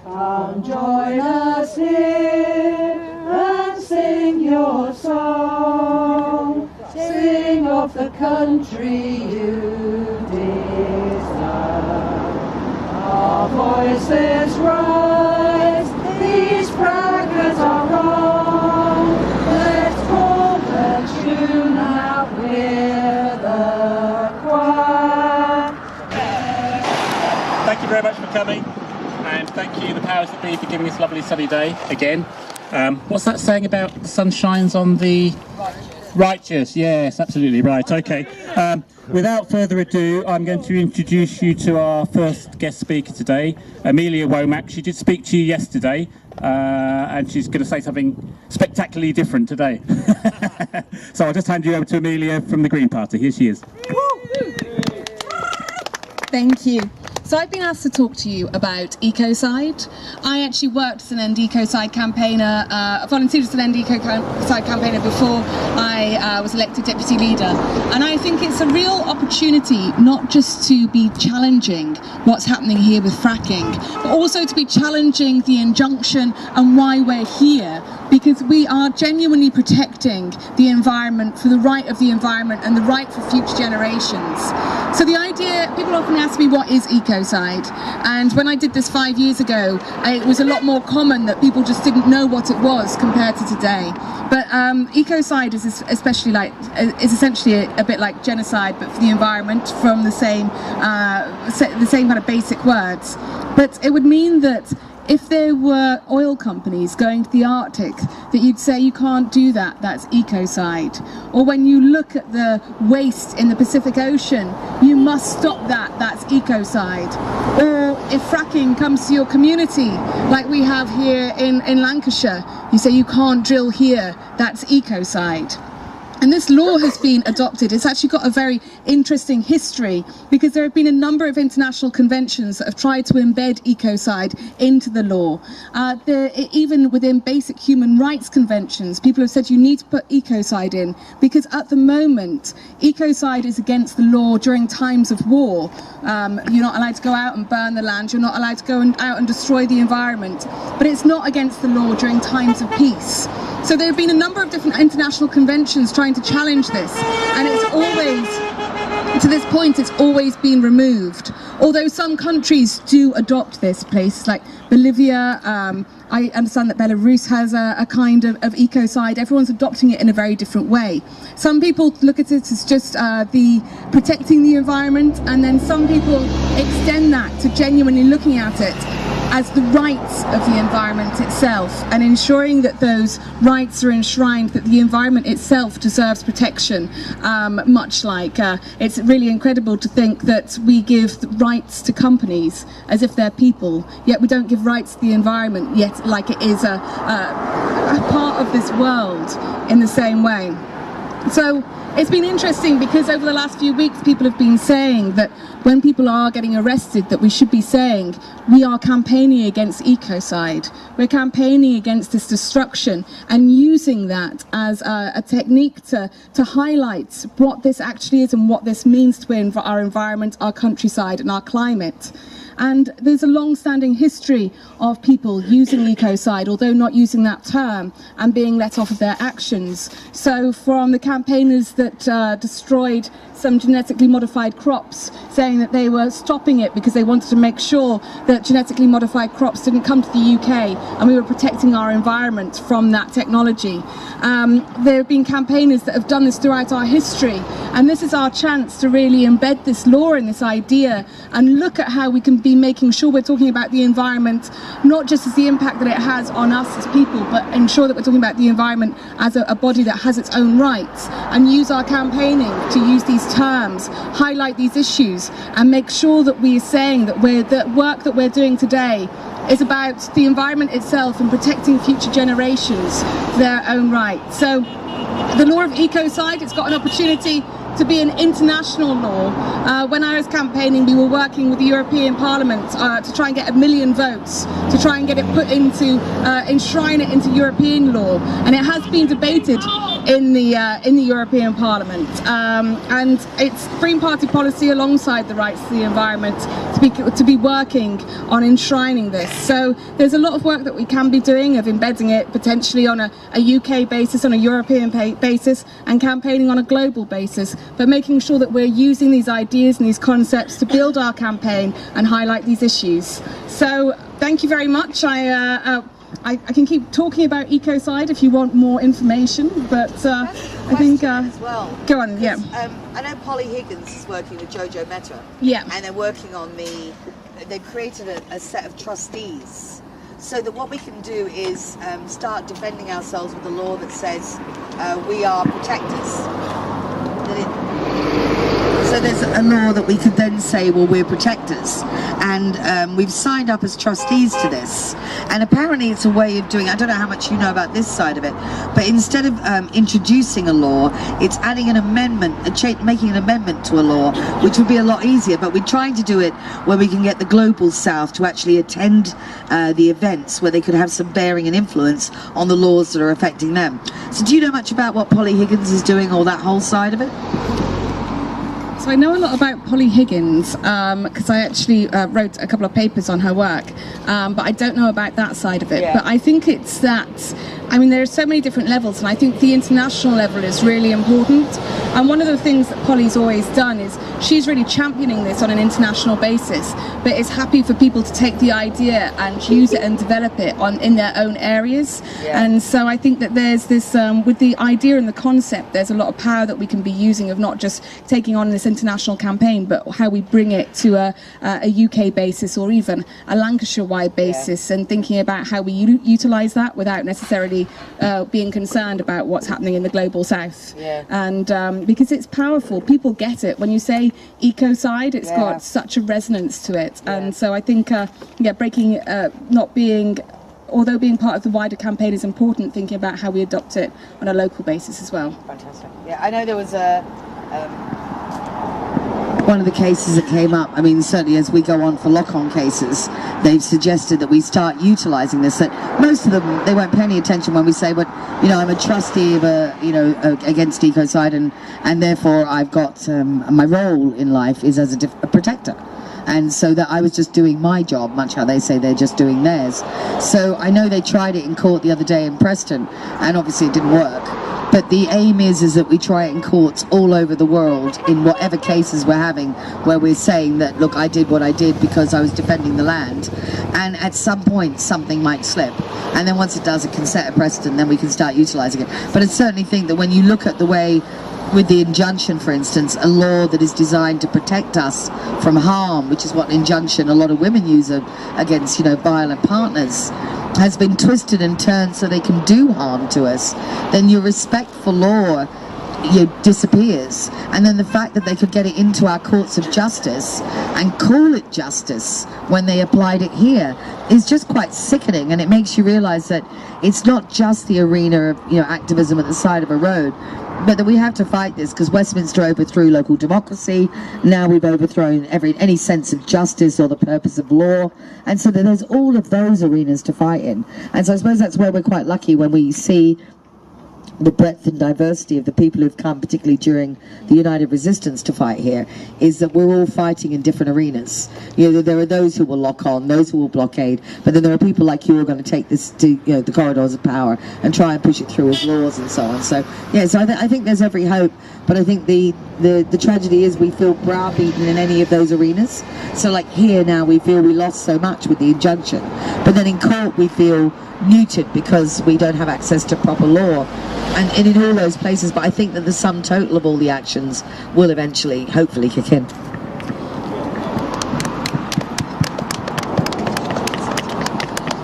Come join us here and sing your song. Sing of the country you deserve. Our voices rise, these braggers are wrong. Let's call the tune out with the choir. Thank you very much for coming. And thank you, the powers that be, for giving us a lovely sunny day again. What's that saying about the sun shines on the righteous? Yes, absolutely right. Okay. Without further ado, I'm going to introduce you to our first guest speaker today, Amelia Womack. She did speak to you yesterday, and she's going to say something spectacularly different today. So I'll just hand you over to Amelia from the Green Party. Here she is. Thank you. So I've been asked to talk to you about Ecocide. I actually worked as an End Ecocide campaigner, volunteered as an End Ecocide campaigner before I was elected deputy leader. And I think it's a real opportunity not just to be challenging what's happening here with fracking, but also to be challenging the injunction and why we're here, because we are genuinely protecting the environment for the right of the environment and the right for future generations. So the idea, people often ask me, what is Ecocide? And when I did this 5 years ago, it was a lot more common that people just didn't know what it was compared to today. But Ecocide is essentially a bit like genocide, but for the environment, from the same kind of basic words. But it would mean that if there were oil companies going to the Arctic, that you'd say you can't do that, that's ecocide. Or when you look at the waste in the Pacific Ocean, you must stop that, that's ecocide. Or if fracking comes to your community, like we have here in Lancashire, you say you can't drill here, that's ecocide. And this law has been adopted. It's actually got a very interesting history, because there have been a number of international conventions that have tried to embed ecocide into the law. Even within basic human rights conventions, people have said you need to put ecocide in, because at the moment, ecocide is against the law during times of war. You're not allowed to go out and burn the land, you're not allowed to go out and destroy the environment, but it's not against the law during times of peace. So there have been a number of different international conventions trying to challenge this, and it's always, to this point, it's always been removed. Although some countries do adopt this, places like Bolivia, I understand that Belarus has a kind of ecocide. Everyone's adopting it in a very different way. Some people look at it as just the protecting the environment, and then some people extend that to genuinely looking at it as the rights of the environment itself, and ensuring that those rights are enshrined, that the environment itself deserves protection. Much like it's really incredible to think that we give rights to companies as if they're people, yet we don't give rights to the environment yet like it is a part of this world in the same way. So it's been interesting, because over the last few weeks people have been saying that when people are getting arrested, that we should be saying we are campaigning against ecocide, we're campaigning against this destruction, and using that as a technique to highlight what this actually is and what this means to our environment, our countryside and our climate. And there's a long-standing history of people using ecocide, although not using that term, and being let off of their actions. So from the campaigners that destroyed some genetically modified crops, saying that they were stopping it because they wanted to make sure that genetically modified crops didn't come to the UK, and we were protecting our environment from that technology. There have been campaigners that have done this throughout our history, and this is our chance to really embed this law and this idea, and look at how we can be making sure we're talking about the environment, not just as the impact that it has on us as people, but ensure that we're talking about the environment as a body that has its own rights, and use our campaigning to use these terms, highlight these issues, and make sure that we are saying that the work that we're doing today is about the environment itself and protecting future generations their own right. So the law of ecocide, it's got an opportunity to be an international law. When I was campaigning, we were working with the European Parliament to try and get 1 million votes, to try and get it put into, enshrine it into European law. And it has been debated in the European Parliament. And it's Green Party policy alongside the rights to the environment to be working on enshrining this. So there's a lot of work that we can be doing of embedding it potentially on a UK basis, on a European basis, and campaigning on a global basis, but making sure that we're using these ideas and these concepts to build our campaign and highlight these issues. So thank you very much. I can keep talking about ecocide if you want more information, but I think as well. Go on. Yeah. I know Polly Higgins is working with Jojo Mehta. Yeah. And they're working on they've created a set of trustees, so that what we can do is start defending ourselves with a law that says we are protectors. So there's a law that we could then say, well, we're protectors, and we've signed up as trustees to this, and apparently it's a way of doing, I don't know how much you know about this side of it, but instead of introducing a law, it's adding an amendment, making an amendment to a law, which would be a lot easier, but we're trying to do it where we can get the global south to actually attend the events where they could have some bearing and influence on the laws that are affecting them. So do you know much about what Polly Higgins is doing, or that whole side of it? So I know a lot about Polly Higgins because I actually wrote a couple of papers on her work, but I don't know about that side of it. Yeah. But I think it's that, I mean, there are so many different levels, and I think the international level is really important. And one of the things that Polly's always done is she's really championing this on an international basis, but is happy for people to take the idea and use it and develop it in their own areas. Yeah. And so I think that there's this, with the idea and the concept, there's a lot of power that we can be using of not just taking on this international campaign, but how we bring it to a UK basis or even a Lancashire-wide basis, and thinking about how we utilise that without necessarily being concerned about what's happening in the global south. Yeah. And because it's powerful, people get it. When you say ecocide, it's got such a resonance to it. And so I think, breaking, not being, although being part of the wider campaign is important, thinking about how we adopt it on a local basis as well. Fantastic. Yeah, I know there was one of the cases that came up, I mean, certainly as we go on for lock-on cases, they've suggested that we start utilising this. That most of them, they won't pay any attention when we say, but, you know, I'm a trustee of against ecocide, and therefore I've got, my role in life is as a protector. And so that I was just doing my job, much how they say they're just doing theirs. So I know they tried it in court the other day in Preston, and obviously it didn't work. But the aim is that we try it in courts all over the world in whatever cases we're having, where we're saying that, look, I did what I did because I was defending the land, and at some point something might slip, and then once it does, it can set a precedent, then we can start utilising it. But I certainly think that when you look at the way, with the injunction, for instance, a law that is designed to protect us from harm, which is what an injunction a lot of women use against, you know, violent partners, has been twisted and turned so they can do harm to us, then your respect for law disappears. And then the fact that they could get it into our courts of justice and call it justice when they applied it here is just quite sickening, and it makes you realise that it's not just the arena of, you know, activism at the side of a road, but that we have to fight this, because Westminster overthrew local democracy. Now we've overthrown any sense of justice or the purpose of law, and so there's all of those arenas to fight in. And so I suppose that's where we're quite lucky when we see the breadth and diversity of the people who've come, particularly during the United Resistance, to fight here, is that we're all fighting in different arenas. You know, there are those who will lock on, those who will blockade, but then there are people like you who are going to take this to, you know, the corridors of power and try and push it through as laws and so on. So yeah, so I think there's every hope, but I think the tragedy is we feel browbeaten in any of those arenas. So like here now, we feel we lost so much with the injunction, but then in court we feel muted because we don't have access to proper law, and in all those places. But I think that the sum total of all the actions will eventually, hopefully, kick in.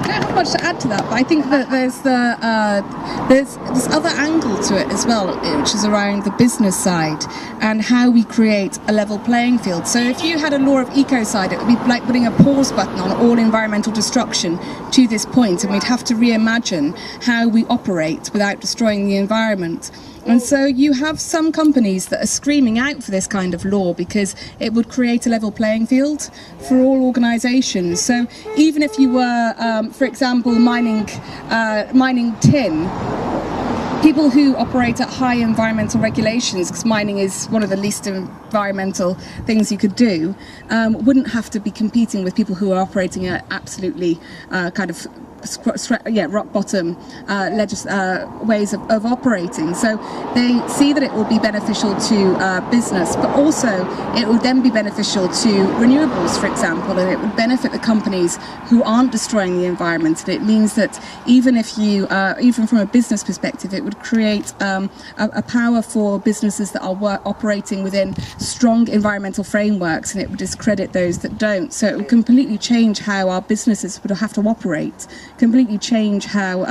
I don't have much to add to that, but I think that there's this other angle to it as well, which is around the business side and how we create a level playing field. So if you had a law of ecocide, it would be like putting a pause button on all environmental destruction to this point, and we'd have to reimagine how we operate without destroying the environment. And so you have some companies that are screaming out for this kind of law because it would create a level playing field for all organisations. So even if you were, for example, mining tin, people who operate at high environmental regulations, because mining is one of the least environmental things you could do, wouldn't have to be competing with people who are operating at absolutely kind of rock bottom ways of operating. So they see that it will be beneficial to business, but also it will then be beneficial to renewables, for example, and it would benefit the companies who aren't destroying the environment. And it means that even if you, even from a business perspective, it would create a power for businesses that are operating within strong environmental frameworks, and it would discredit those that don't. So it would completely change how our businesses would have to operate, completely change how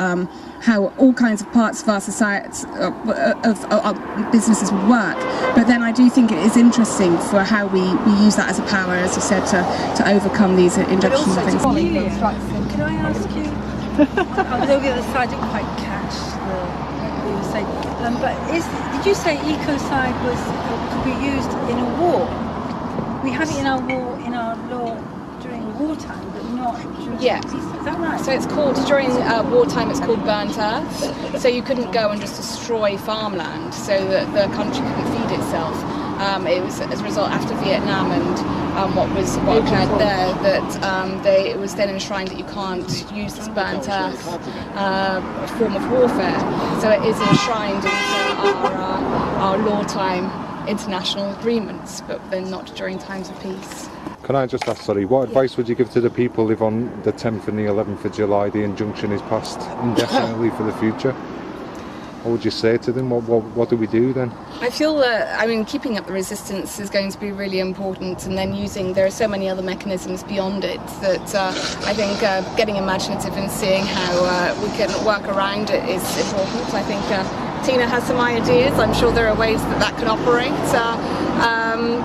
all kinds of parts of our society, of our businesses would work. But then I do think it is interesting for how we use that as a power, as you said, to overcome these injunctions and things. Can I ask you, I was over the other side, I didn't quite catch what you were saying, but did you say ecocide could be used in a war? We have it in our law during wartime, but not during peace. Is that right? So it's called, during wartime, it's called burnt earth. So you couldn't go and just destroy farmland so that the country couldn't feed itself. It was as a result after Vietnam and what occurred there that it was then enshrined that you can't use this burnt earth form of warfare. So it is enshrined into our wartime international agreements, but then not during times of peace. Can I just ask, sorry, what advice would you give to the people if on the 10th and the 11th of July the injunction is passed indefinitely for the future? What would you say to them? What do we do then? I feel that, I mean, keeping up the resistance is going to be really important, and then there are so many other mechanisms beyond it that I think getting imaginative and seeing how we can work around it is important. I think Tina has some ideas. I'm sure there are ways that can operate.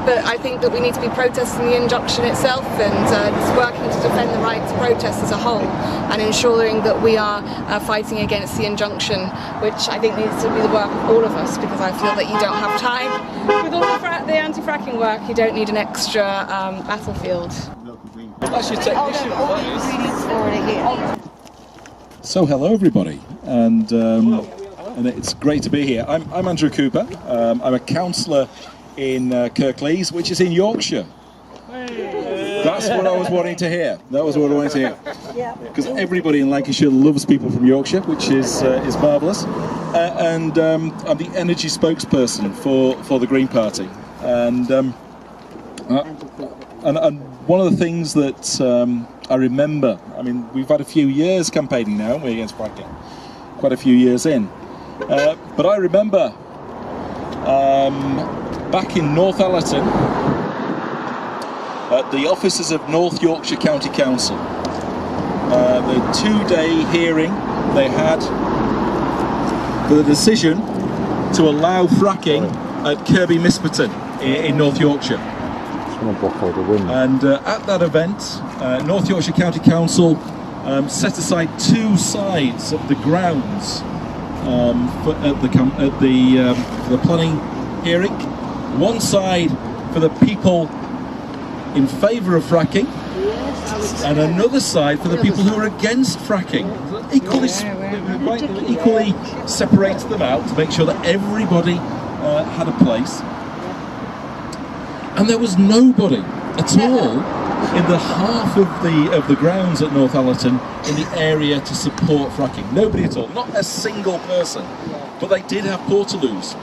But I think that we need to be protesting the injunction itself and just working to defend the right to protest as a whole, and ensuring that we are fighting against the injunction, which I think needs to be the work of all of us, because I feel that you don't have time. With all the anti-fracking work, you don't need an extra battlefield. So hello everybody, and it's great to be here. I'm Andrew Cooper. I'm a councillor in Kirklees, which is in Yorkshire. That's what I was wanting to hear. That was what I wanted to hear. Because everybody in Lancashire loves people from Yorkshire, which is marvellous. And I'm the energy spokesperson for the Green Party. And one of the things that I remember, I mean, we've had a few years campaigning now, haven't we, against fracking? Quite a few years in. But I remember back in Northallerton, at the offices of North Yorkshire County Council, the 2-day hearing they had for the decision to allow fracking at Kirby Misperton in North Yorkshire. And at that event, North Yorkshire County Council set aside 2 sides of the grounds for the planning hearing. One side for the people in favour of fracking, and another side for the people who are against fracking. Equally separated them out to make sure that everybody had a place. And there was nobody at all in the half of the grounds at Northallerton in the area to support fracking. Nobody at all, not a single person. But they did have portaloos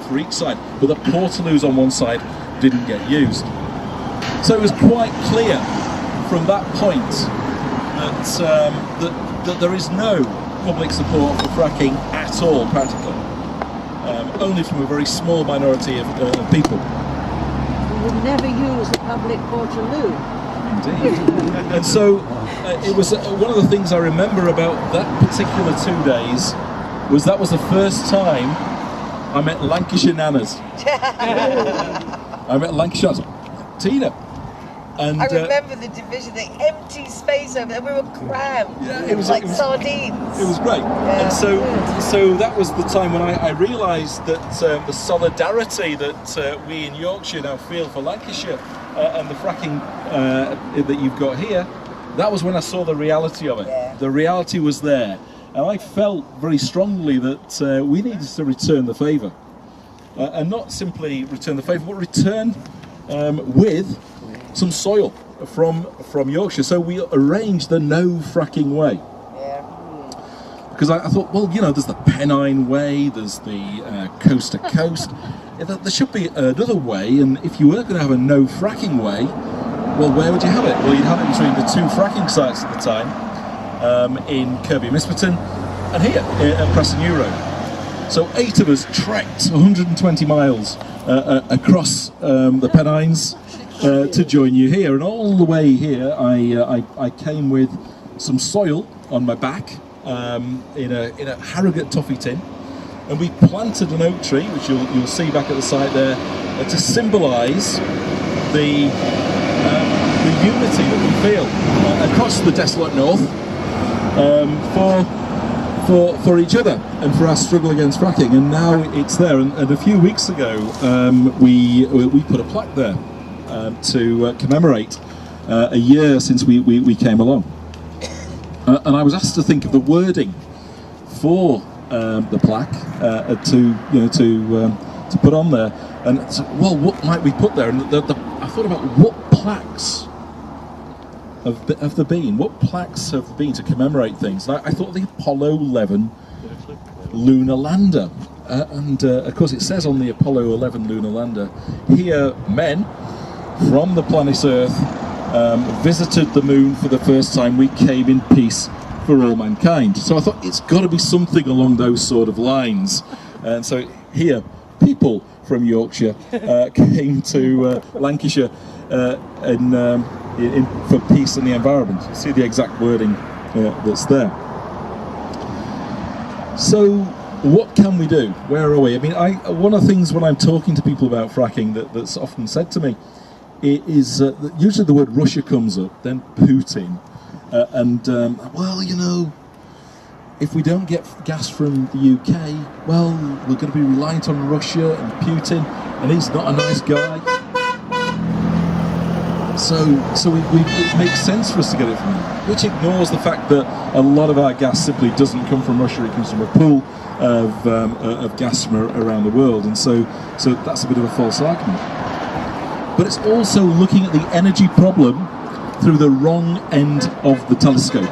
for each side, but the portaloos on one side didn't get used. So it was quite clear from that point that there is no public support for fracking at all, practically. Only from a very small minority of people. We would never use a public portaloo. Indeed. And so it was one of the things I remember about that particular 2 days was that was the first time I met Lancashire nanas. I met Lancashire. Tina, And I remember the division, the empty space over there. We were crammed. Yeah, it was like sardines. It was great. Yeah. And so that was the time when I realised that the solidarity that we in Yorkshire now feel for Lancashire and the fracking that you've got here, that was when I saw the reality of it. Yeah. The reality was there. And I felt very strongly that we needed to return the favour. And not simply return the favour, but return with some soil from Yorkshire. So we arranged the no fracking way. Yeah. Because I thought, well, you know, there's the Pennine way, there's the coast to coast. There should be another way, and if you were going to have a no fracking way, well, where would you have it? Well, you'd have it between the two fracking sites at the time, in Kirby Misperton and here at Preston New Road. So 8 of us trekked 120 miles across the Pennines to join you here, and all the way here I came with some soil on my back in a Harrogate toffee tin, and we planted an oak tree, which you'll see back at the site there, to symbolise the unity that we feel across the desolate north for each other and for our struggle against fracking. And now it's there, and a few weeks ago we put a plaque there to commemorate a year since we came along, and I was asked to think of the wording for the plaque to put on there, and so, well, what might we put there? And I thought about what plaques have there been? What plaques have been to commemorate things? And I thought the Apollo 11 lunar lander, and of course it says on the Apollo 11 lunar lander, here men from the planet Earth visited the moon for the first time. We came in peace for all mankind. So I thought it's got to be something along those sort of lines. And so here, people from Yorkshire came to Lancashire for peace and the environment. See the exact wording that's there. So what can we do? Where are we? I mean, one of the things when I'm talking to people about fracking that's often said to me is that usually the word Russia comes up, then Putin, well, you know, if we don't get gas from the UK, well, we're going to be reliant on Russia and Putin, and he's not a nice guy. So it makes sense for us to get it from him, which ignores the fact that a lot of our gas simply doesn't come from Russia. It comes from a pool of gas from around the world, and so that's a bit of a false argument. But it's also looking at the energy problem through the wrong end of the telescope.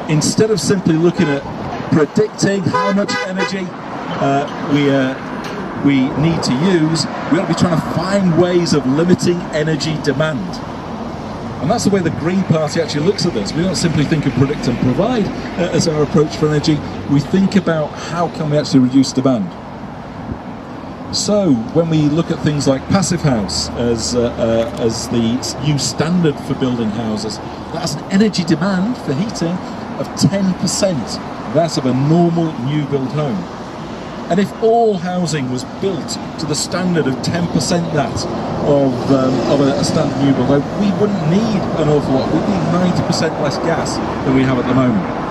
Instead of simply looking at predicting how much energy we need to use, we ought to be trying to find ways of limiting energy demand. And that's the way the Green Party actually looks at this. We don't simply think of predict and provide as our approach for energy. We think about how can we actually reduce demand. So when we look at things like Passive House as the new standard for building houses, that's an energy demand for heating of 10% that of a normal new build home. And if all housing was built to the standard of 10% that of a standard new build home, we wouldn't need an awful lot. We'd need 90% less gas than we have at the moment.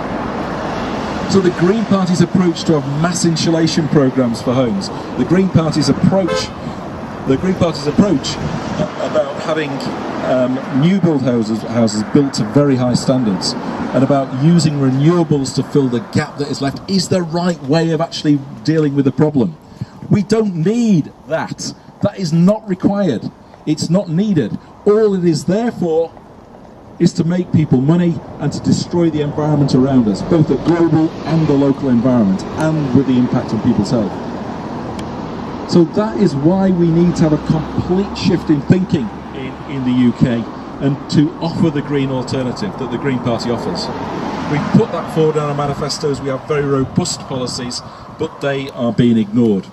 So the Green Party's approach to have mass insulation programs for homes, the Green Party's approach about having new build houses built to very high standards, and about using renewables to fill the gap that is left, is the right way of actually dealing with the problem. We don't need that. That is not required. It's not needed. All it is there for is to make people money and to destroy the environment around us, both the global and the local environment, and with the impact on people's health. So that is why we need to have a complete shift in thinking in the UK, and to offer the green alternative that the Green Party offers. We put that forward in our manifestos. We have very robust policies, but they are being ignored.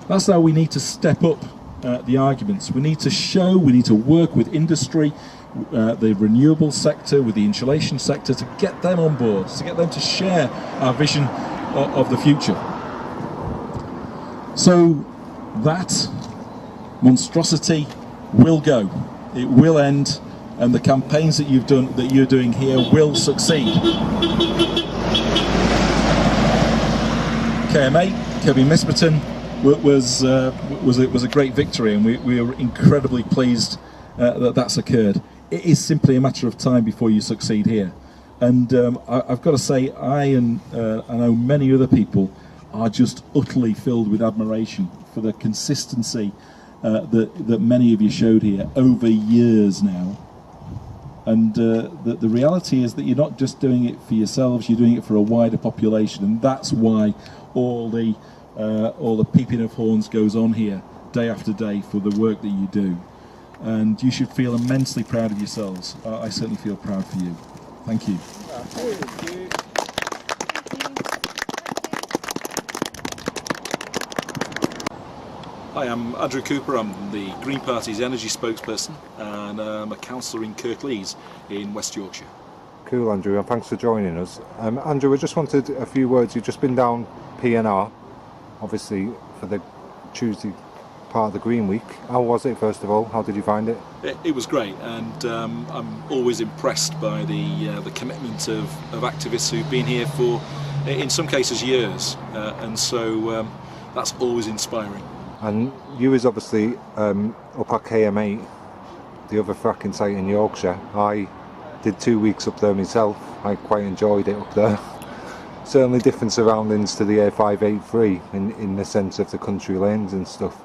That's how we need to step up the arguments. We need to show, we need to work with industry, the renewable sector, with the insulation sector, to get them on board, to get them to share our vision of the future. So that monstrosity will go. It will end, and the campaigns that you're doing here will succeed. KM8, Kevin Misperton, was a great victory, and we are incredibly pleased that that's occurred. It is simply a matter of time before you succeed here, and I've got to say, I know many other people are just utterly filled with admiration for the consistency that many of you showed here over years now. And the reality is that you're not just doing it for yourselves, you're doing it for a wider population, and that's why all the peeping of horns goes on here day after day for the work that you do. And you should feel immensely proud of yourselves. I certainly feel proud for you. Thank you. Hi, I'm Andrew Cooper. I'm the Green Party's energy spokesperson, and I'm a councillor in Kirklees in West Yorkshire. Cool, Andrew, and thanks for joining us. Andrew, I just wanted a few words. You've just been down P&R, obviously, for the Tuesday part of the Green Week. How was it, first of all? How did you find it? It was great, and I'm always impressed by the commitment of activists who've been here for, in some cases, years, and so that's always inspiring. And you was obviously up at KM8, the other fracking site in Yorkshire. I did 2 weeks up there myself. I quite enjoyed it up there. Certainly different surroundings to the A583 in the sense of the country lanes and stuff.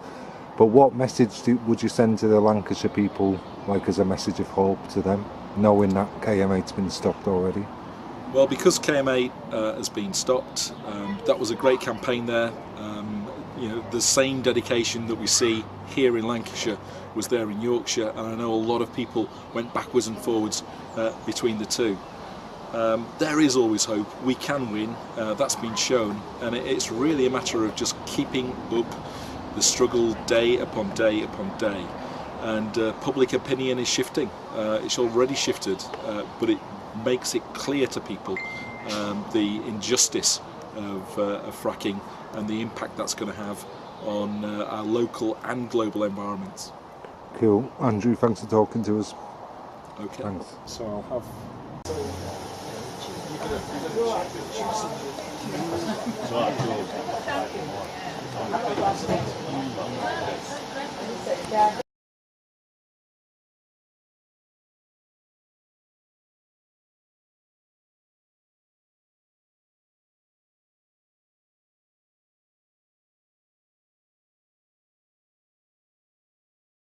But what message would you send to the Lancashire people, like as a message of hope to them, knowing that KM8's been stopped already? Well, because KM8 has been stopped, that was a great campaign there. You know, the same dedication that we see here in Lancashire was there in Yorkshire, and I know a lot of people went backwards and forwards between the two. There is always hope. We can win. That's been shown, and it's really a matter of just keeping up the struggle day upon day upon day. And public opinion is shifting. It's already shifted, but it makes it clear to people the injustice of fracking and the impact that's going to have on our local and global environments. Cool. Andrew, thanks for talking to us. Okay. Thanks. So I'll have...